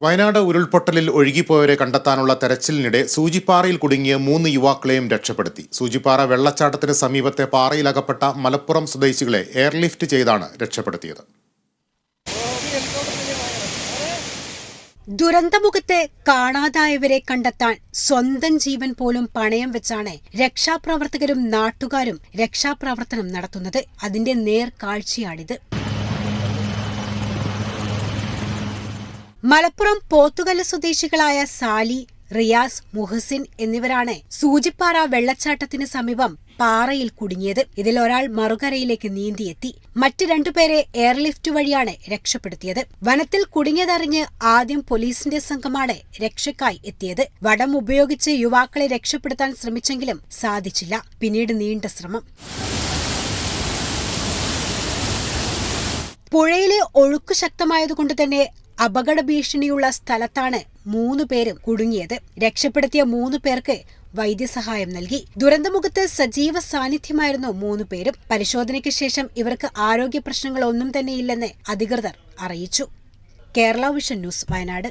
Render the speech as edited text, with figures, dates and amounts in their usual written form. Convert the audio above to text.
വയനാട് ഉരുൾപൊട്ടലിൽ ഒഴുകിപ്പോയവരെ കണ്ടെത്താനുള്ള തെരച്ചിലിനിടെ സൂചിപ്പാറയിൽ കുടുങ്ങിയ 3 യുവാക്കളെയും രക്ഷപ്പെടുത്തി. സൂചിപ്പാറ വെള്ളച്ചാട്ടത്തിന് സമീപത്തെ പാറയിലകപ്പെട്ട മലപ്പുറം സ്വദേശികളെ എയർലിഫ്റ്റ് ചെയ്താണ് രക്ഷപ്പെടുത്തിയത്. ദുരന്തമുഖത്ത് കാണാതായവരെ കണ്ടെത്താൻ സ്വന്തം ജീവൻ പോലും പണയം വെച്ചാണ് രക്ഷാപ്രവർത്തകരും നാട്ടുകാരും രക്ഷാപ്രവർത്തനം നടത്തുന്നത്. അതിന്റെ നേർക്കാഴ്ചയാണിത്. മലപ്പുറം പോത്തുകല്ല് സ്വദേശികളായ സാലി, റിയാസ്, മുഹസിൻ എന്നിവരാണ് സൂചിപ്പാറ വെള്ളച്ചാട്ടത്തിന് സമീപം പാറയിൽ കുടുങ്ങിയത്. ഇതിൽ ഒരാൾ മറുകരയിലേക്ക് നീന്തിയെത്തി. മറ്റ് 2 പേരെ എയർലിഫ്റ്റ് വഴിയാണ് രക്ഷപ്പെടുത്തിയത്. വനത്തിൽ കുടുങ്ങിയതറിഞ്ഞ് ആദ്യം പോലീസിന്റെ സംഘമാണ് രക്ഷയ്ക്കായി എത്തിയത്. വടം ഉപയോഗിച്ച് യുവാക്കളെ രക്ഷപ്പെടുത്താൻ ശ്രമിച്ചെങ്കിലും സാധിച്ചില്ല. പിന്നീട് നീണ്ട ശ്രമം. പുഴയിലെ ഒഴുക്ക് ശക്തമായതുകൊണ്ട് തന്നെ അപകട ഭീഷണിയുള്ള സ്ഥലത്താണ് 3 പേരും കുടുങ്ങിയത്. രക്ഷപ്പെടുത്തിയ 3 പേർക്ക് വൈദ്യസഹായം നൽകി. ദുരന്തമുഖത്ത് സജീവ സാന്നിധ്യമായിരുന്നു 3 പേരും. പരിശോധനയ്ക്ക് ശേഷം ഇവർക്ക് ആരോഗ്യ പ്രശ്നങ്ങളൊന്നും തന്നെയില്ലെന്ന് അധികൃതർ അറിയിച്ചു. Kerala vision news, Wayanad.